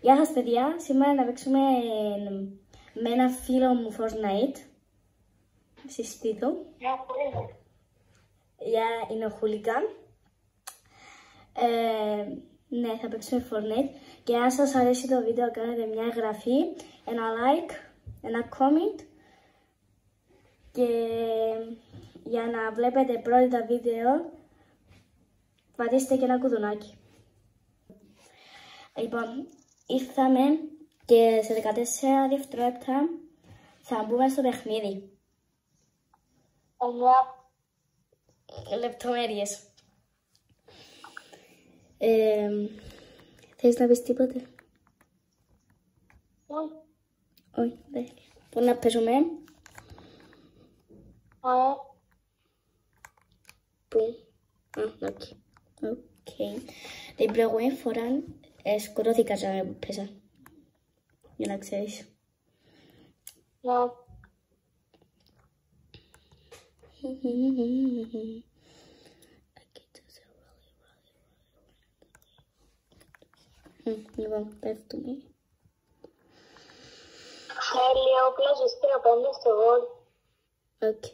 Γεια σας παιδιά, σήμερα να παίξουμε με ένα φίλο μου Fortnite. Συστήθω. Είναι ο Χούλιγκαν. Ναι, θα παίξουμε Fortnite. Και αν σας αρέσει το βίντεο κάνετε μια εγγραφή, ένα like, ένα comment. Και για να βλέπετε πρώτα τα βίντεο, πατήστε και ένα κουδουνάκι. Λοιπόν, ήρθαμε και σε 14 δευτερόλεπτα θα μπούμε στο παιχνίδι. Λεπτομέρειες. Θέλεις να πεις τίποτε? Όχι, δεν. Πού να παίζουμε? Πού? Οκ. Την προηγούμενη φορά σκοτώθηκα σαν που πέσα. Για να ξέρεις. Λοιπόν, πέφτουμε. Τέλεια, όπλα ζεστήρα πέντε στο γόλ. Οκ.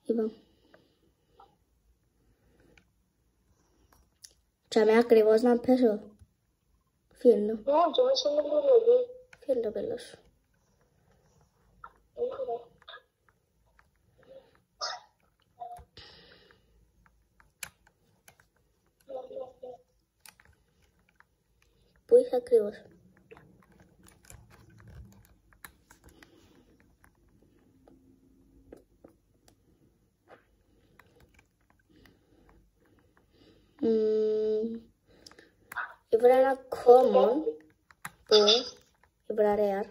Λοιπόν. Τσάμε ακριβώς να πέσω. Φύλλω. Ναι, και μέσα είναι δηλαδή. Φύλλω πέλος. Πού είσαι ακριβώς? Ήβρα ένα common που ήβρα rare.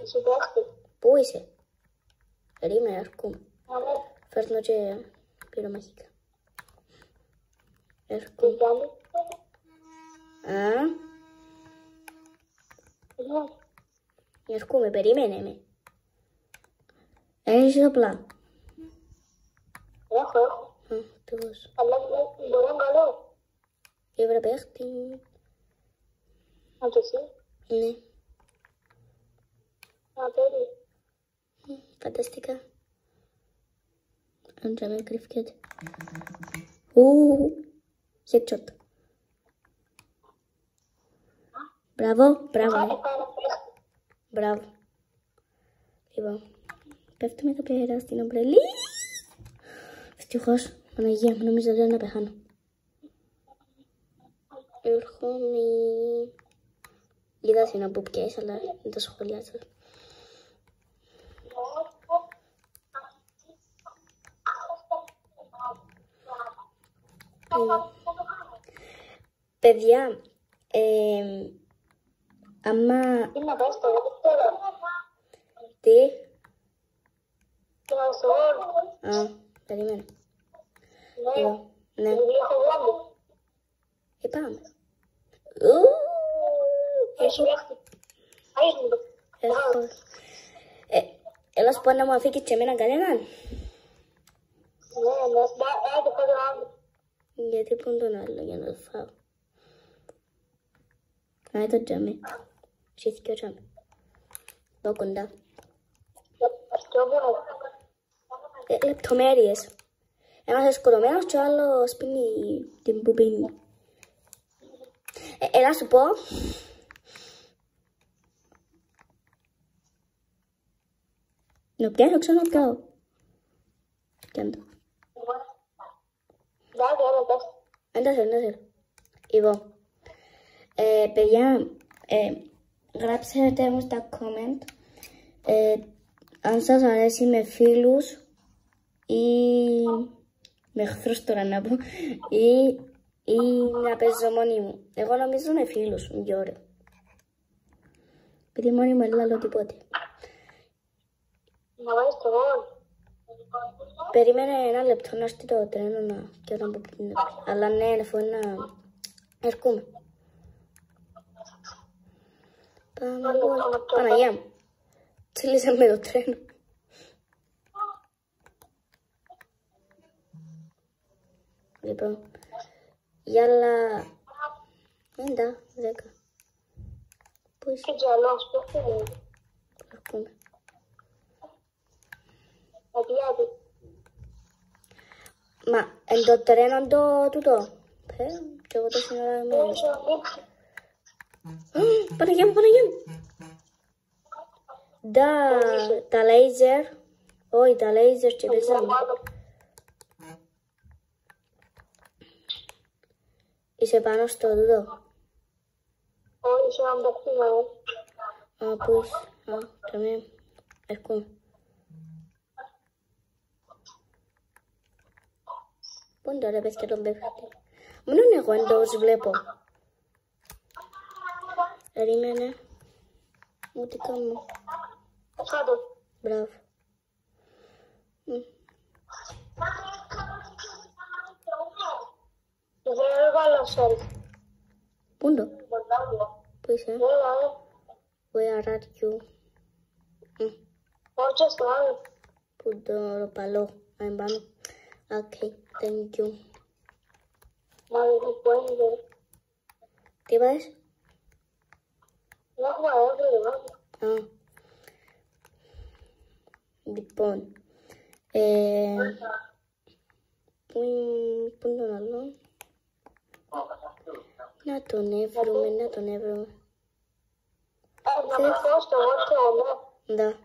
Είσαι δέχτη. Πού είσαι? Περίμενε, αρκούμε. Φέρνω και πυρομαχικά. Έρχομαι. Έρχομαι, περίμενε με. Έχεις όπλα? Έχω. Τέλος. Αλλά μπορεί να καλό. Ήβρα παίχτη. Αν το εσύ. Ναι. Α, τέλει. Φανταστικά. Αν τζάμε κρυφκέται. Headshot. Μπράβο, μπράβο. Μπράβο. Λοιπόν, πέφτουμε εδώ πέρα στην ομπρελή. Ευτυχώς, Παναγία μου, νομίζω δεν να πεθάνω. Έρχομαι. Είδα είναι από ποιες, αλλά δεν τα σχολιάζω. Παιδιά, άμα... Τι να πας τώρα, τώρα. Τι? Τι να στο γόλ. Περιμένω. Ναι. Ναι. Έχω γόλ. Πάμε. Έχει μέχρι. Έχω. Έλα σου πω να μου αφήκεις και εμένα κανέναν. Ναι, το πάω άλλο. Γιατί πούν τον άλλο για να το φάω. Να το τζάμε. Σύθηκε ο τζάμε. Εδώ κοντά. Λεπτομέρειες. Ένας σκοτωμένος και ο άλλος πίνει την που πίνει. Έλα σου πω. Να πιάσω ξανά Πιάντο. Εντάξει. Λοιπόν. Παιδιά, γράψτε μου στα comment αν σας αρέσει με φίλους ή με εχθρούς τώρα να πω ή να παίζω μόνη μου. Εγώ νομίζω με φίλους, είναι πιο ωραίο. Επειδή μόνη μου δεν λέω τίποτε. Να βάλεις το γόλ. Περίμενε ένα λεπτό να έρθει το τρένο και όταν πω πριν. Αλλά ναι, αφού να έρχομαι. Πάμε λοιπόν. Παναγιά μου. Τσίλησαμε το τρένο. Λοιπόν. Γιάλα. 90, 10. Πού είσαι? Και τζαλός, πώς είναι. Αρκούμε. Αδειάδη. Μα, εν το τρένο το τούτο. Και εγώ το συνολάγαμε. Παναγιά μου, Παναγιά μου. Τα λέιζερ. Όχι, τα λέιζερ και πέσαμε. Είσαι πάνω στο τούτο. Όχι, είσαι ένα παιχνίδι. Α, πού είσαι? Α, también. Έρχομαι. Πού είναι τώρα πες και τον παίχτη? Μόνο εγώ δεν τους βλέπω. Περίμενε. Μου τι κάνω. Κάτω. Μπράβο. Δεν έβαλα σέλφ. Πού είναι το? Πού είσαι? Where are you? Όχι στο άλλο. Πού είναι το ροπαλό? Αν πάνω. Okay, thank you. Μάλλον που είναι. Τι είπες? Δεν έχουμε έβρι. Α. Λοιπόν. Πού είναι τον άλλο? Να τον έβρουμε, να τον έβρουμε. Να με πω στο όριο. Да.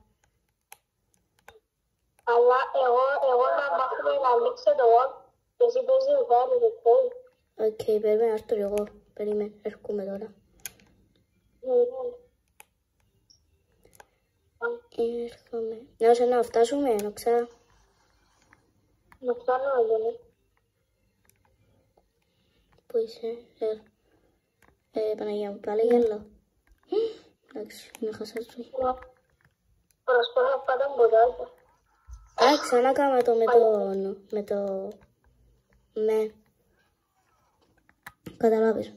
Αλλά εγώ να μάθουμε να ανοίξω το όριο. Και εσύ παίζεις βάλει το τέλος. Οκ, περίμενα αυτό εγώ. Περίμενα, έρχομαι τώρα. Έρχομαι. Να όσο να φτάσουμε, νόξα. Να φτάνουμε δηλαδή. Πού είσαι? Παναγιά μου, πάλι γέλα. Εντάξει, να χάσα το. Προσπαθώ πάντα μποδάκια. Α, ξανά κάνουμε το με το... Ναι. Καταλάβεις.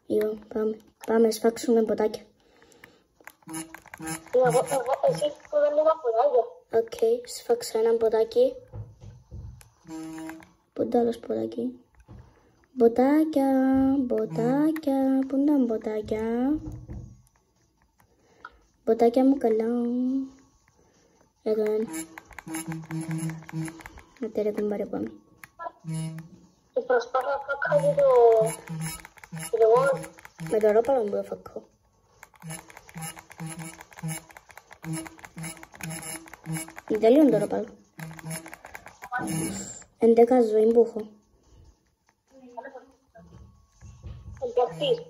Λοιπόν, πάμε, σφάξουμε ποτάκια. Εσύ που δεν είπα ποτάκια. Οκ, σφάξα ένα ποτάκι. Πού είναι το άλλο ποτάκι? Ποτάκια, πού είναι τα ποτάκια? Ποτάκια μου καλά. Εδώ είναι. Να τέρε κουμπάρε πάμε. Και προσπάθω να φακάζει το όριο. Με το ρόπαλο μου φακώ. Τελείω το ρόπαλο. 11 ζωή που έχω. Εντεχθείς.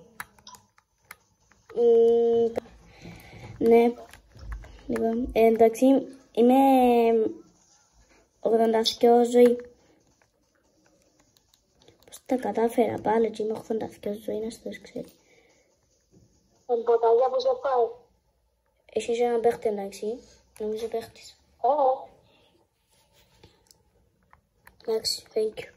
Ναι. Λοιπόν, εντάξει, είμαι 82 ζωή. Πώς τα κατάφερα πάλι και είμαι 82 ζωή, να σας το ξέρει. Ποτάκια που σε πάει. Εσύ είσαι ένα παίχτη, εντάξει, νομίζω παίχτης. Εντάξει, thank you.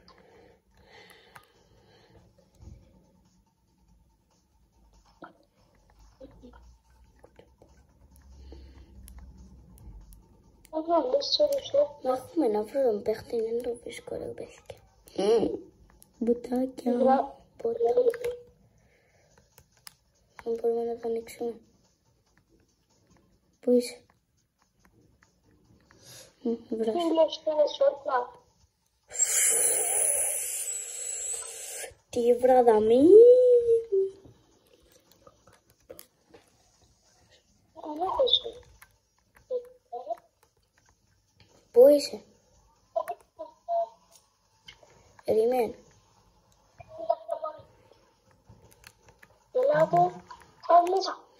Μα έχουμε να βρω τον παίχτη, δεν το βρίσκω ρε παίχτη. Μπουτάκια, ποτάκια. Δεν μπορούμε να το ανοίξουμε. Πού είσαι? Τι βραδαμή. Πού είσαι? Περιμένω.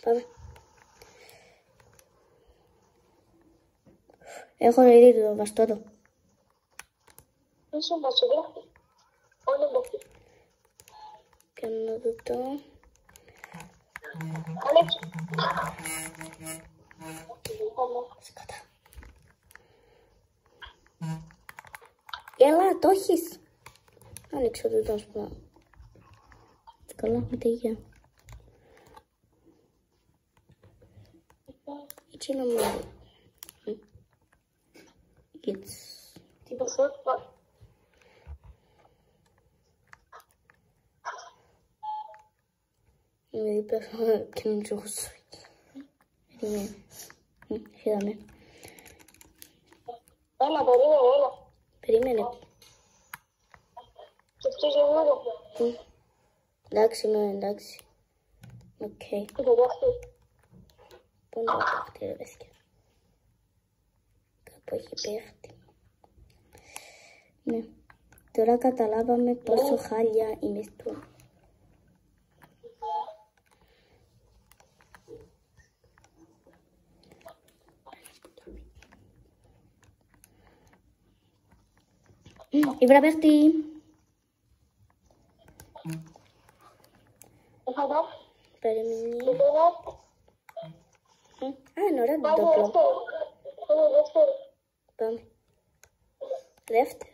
Πάμε. Έχω ήδη το βαστό το. Είσαι μασουλάχη. Όλο μποχή. Κάνω το το. Αλέξου. Σκατά. Έλα, το έχεις. Άνοιξε το τόσο πράγμα. Καλά, με τίγια. Έτσι νομίζω. Τι πεσέφα. Είμαι δίπλα στο καινούργιο χωσάκι. Περιμένω. Είδαμε. Έλα, περίμενε. Περίμενε. Και αυτό είναι Εντάξει, ναι, εντάξει. Οκ. το δάχτυλο. Πού είναι το δάχτυλο, ρε παιδιά. Κάπου έχει πέφτει. Ναι. Τώρα καταλάβαμε πόσο χάλια είμαι στο. Η βραβευτή. Περιμένει. Α, είναι ωραίο το ντόπλο. Πάμε. Δεύτερη.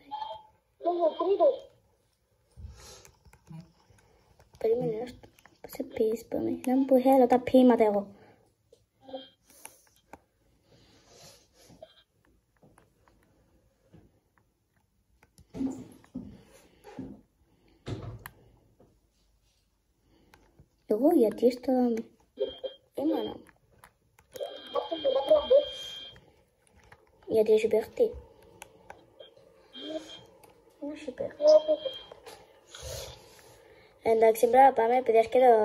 Περίμενε, ας το. Πώς σε πεις, πάμε. Να μου πω θέλω τα ποίηματα εγώ. Εγώ γιατί στο δάμε. Η μάνα μου. Γιατί έχει παιχτεί. Όχι παιχτεί. Εντάξει, πρέπει να πάμε, επειδή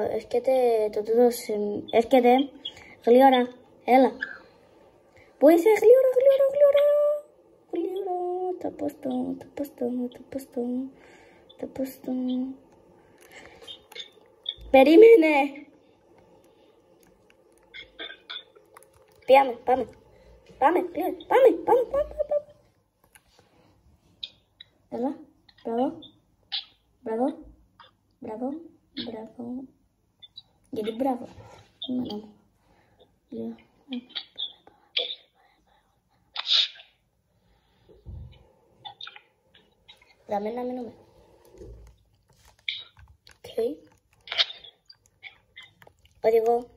έρχεται το τούτος, έρχεται γλύωρα, έλα. Πού είσαι, γλύωρα. Τα ποστό. Περίμενε. Πάμε, γλύωρα, πάμε. Έλα, μπράβο. Γιατί μπράβο. Μάνα μου. Δάμε να μείνουμε. Οκ. Οδηγώ.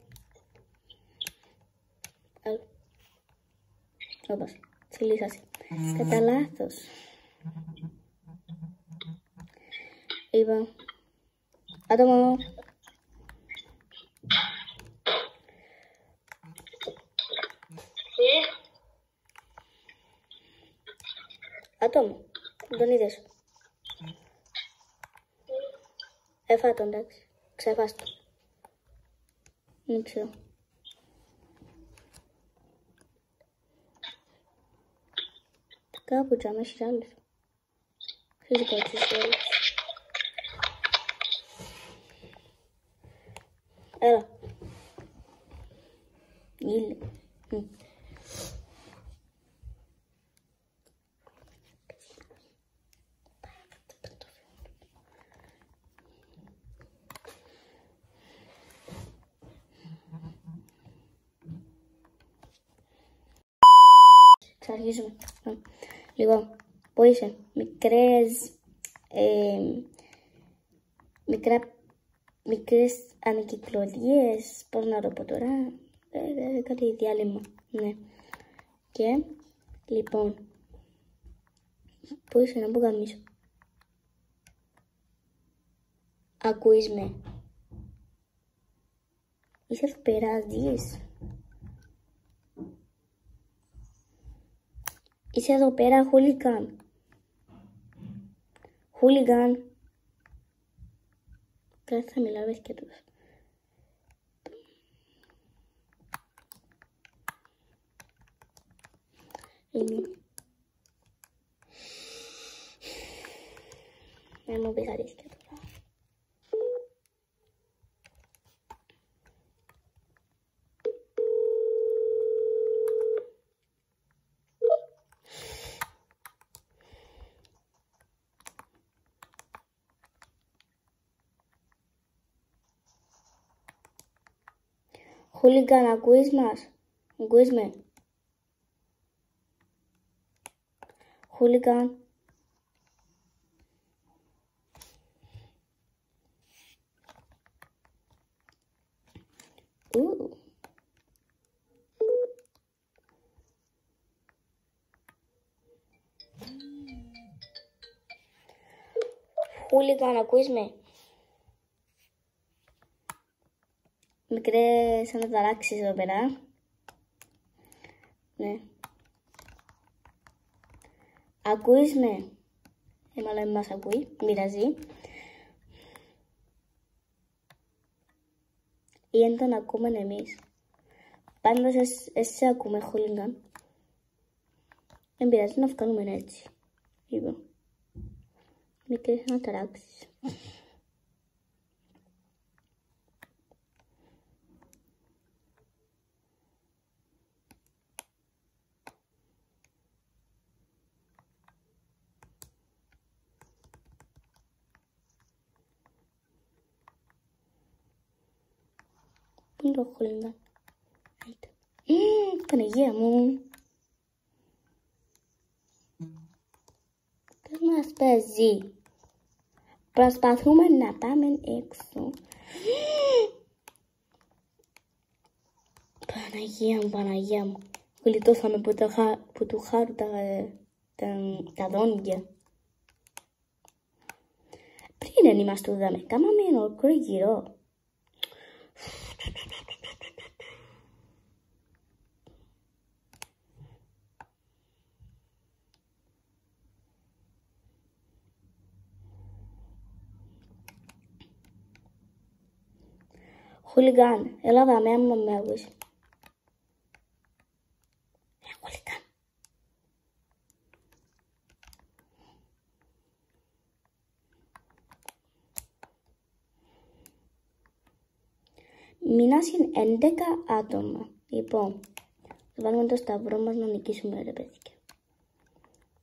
Όπως, τσιλίσασε. Κατά λάθος. Λοιπόν. Άτομο. Άτομο. Τον είδες. Έφατο, εντάξει. Ξεφάστο. Δεν ξέρω. Κάπου τζάμε έχεις άλλους. Φυσικά έχεις άλλους. Έλα. Γύλε. Ξαρχίζουμε. Λοιπόν, πού είσαι? Μικρές ανακυκλωλίες, πώς να το πω τώρα, κάτι διάλειμμα, ναι. Και, λοιπόν, πού είσαι να μπω γαμίσω? Ακούεις με? Είσαι εδώ πέρα, δεις? Είσαι εδώ πέρα, χούλιγκαν. Τώρα θα μιλάω και τους. Δεν μου πηγαρείς και τώρα. Χούλιγκαν, ακούεις μας? Ακούεις με? Χούλιγκαν. χούλιγκαν, ακούεις με. Μικρές αναταράξεις εδώ πέρα. Ναι. Ακούεις με. Μάλλον μας ακούει, μοιράζει. Ή αν τον ακούμε εμείς. Πάντως εσύ ακούμε χούλιγκαν. Δεν πειράζει να βγάλουμε έτσι. Λοιπόν. Μικρές αναταράξεις. Πού είναι το χούλιγκαν? Παναγία μου. Τι μας παίζει? Προσπαθούμε να πάμε έξω. Παναγία μου. Γλιτώσαμε που του χάρου τα δόντια. Πριν είμαστε δάμε, κάμαμε ένα ολόκληρο γύρο. Χούλιγκαν, έλα δάμε άμα με ακούεις. Χούλιγκαν. Μείνασαν 11 άτομα. Λοιπόν, θα βάλουμε το σταυρό μας να νικήσουμε ρε παιδιά.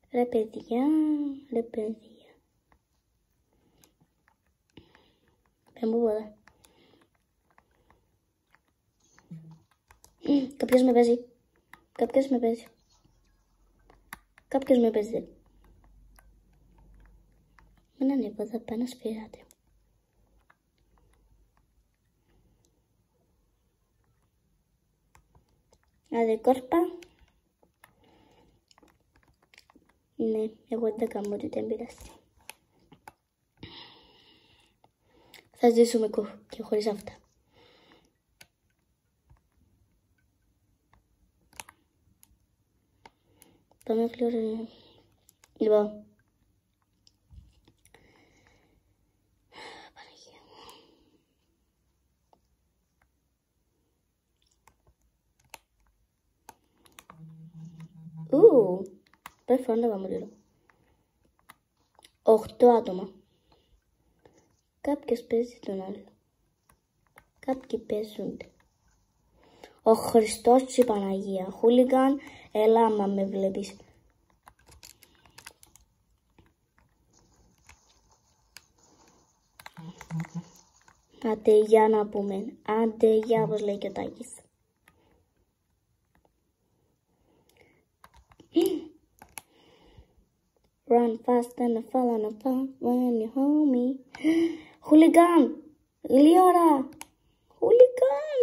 Ρε παιδιά. Δεν μου πολλά. Κάποιος με παίζει. Μην ανέβω, θα πάει να σφυράτε. Άντε κόρπα. Ναι, εγώ δεν κάνω ότι δεν πειράζει. Θα ζήσουμε και χωρίς αυτά. Πάμε φλόρε. Λοιπόν. Παναγία μου. Πρέπει φορά να πάμε λίγο. 8 άτομα. Κάποιος παίζει τον άλλο. Κάποιοι παίζονται. Ο Χριστός και η Παναγία. Χούλιγκαν, έλα άμα με βλέπεις. Άντε για να πούμε. Άντε για όπως λέει και ο Τάκης. Run fast and fall on a pump when you hold me. Χούλιγκαν! Γλίωρα! Χούλιγκαν!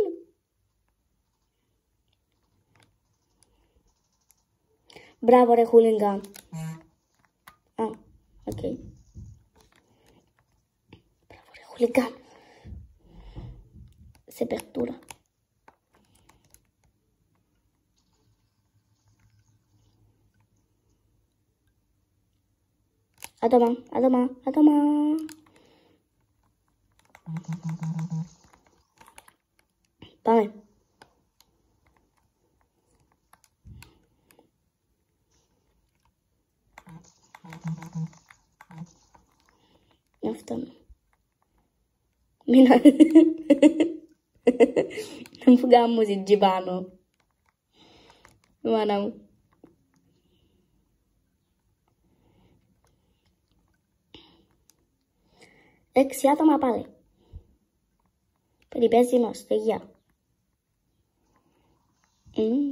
Μπράβο ρε χούλιγκαν. Α, οκ. Μπράβο ρε χούλιγκαν. Σε περτούρα. Άτομα. Πάμε. Αυτό. Μην non fugamos il divano. Μάνα μου. Έξι άτομα πάλι. Περιπέζει μας, γεια.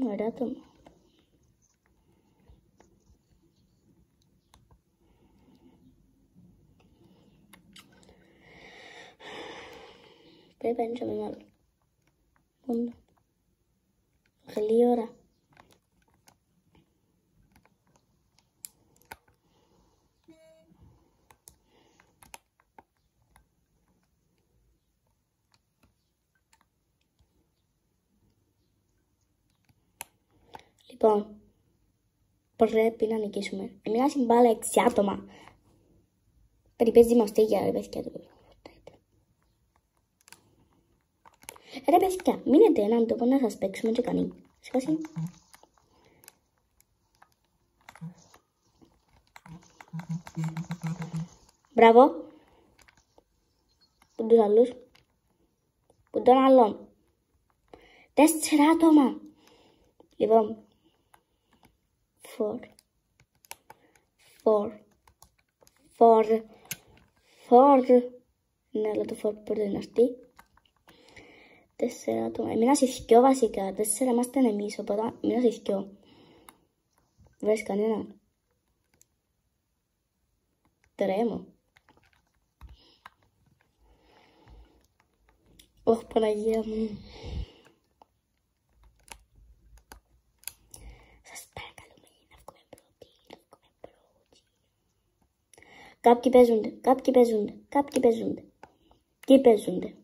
Ωραία άτομα. Πρέπει να είναι μεγάλο. Μόνο. Καλή ώρα. Λοιπόν, πρέπει να νικήσουμε. Εμείς μπάλα 6 άτομα. Περιπέζει μαστίγια, ρε παιδιά. Ρε παιδιά, μείνετε έναν τόπο να σας παίξουμε και κανεί. Σκάσει. Μπράβο. Πού τους άλλους. Πού τον άλλον. 4 άτομα. Λοιπόν. 4. Ναι, αλλά το 4 μπορεί να έρθει. 4 άτομα. Εμείνας ηθικιό βασικά. 4 είμαστε εμείς, οπότε εμείνας ηθικιό. Βρες κανέναν. Τρέμω. Ωχ, Παναγία μου. Σας παρακαλούμε να βγούμε πρώτοι. Κάποιοι παίζονται. Τι παίζονται.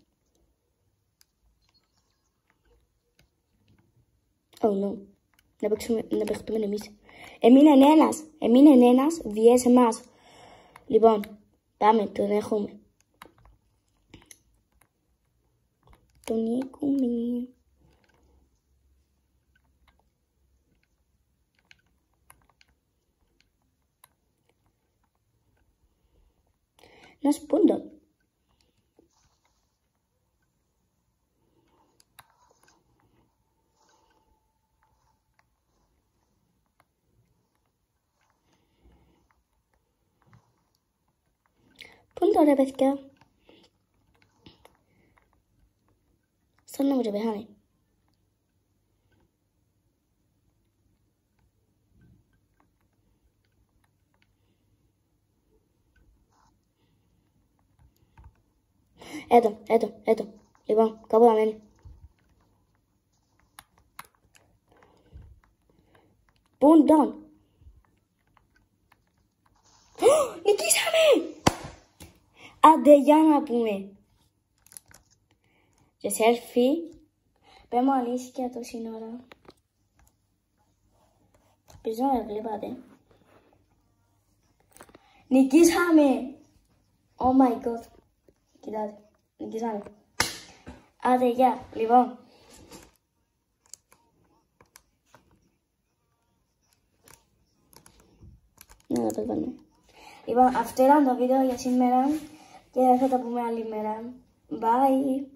Oh no. Να παίχτουμε εμείς. Εμείνε ένας διές εμάς. Λοιπόν, πάμε, τον έχουμε. Να σπούντον. Πού είναι τώρα, παιδιά. Σαν να μου και πεθάνει. Έτω. Λοιπόν, κάπου θα μένει. Πού είναι τον. Νικήσαμε! Άντε, για να πούμε. Και selfie. Πες μου αλήθεια το σύνορα. Πες να με βλέπατε. Νικήσαμε! Oh my god. Κοιτάτε. Νικήσαμε. Άντε, γεια. Λοιπόν. Να το πάμε. Λοιπόν, αυτό ήταν το βίντεο για σήμερα και θα τα πούμε άλλη μέρα. Bye!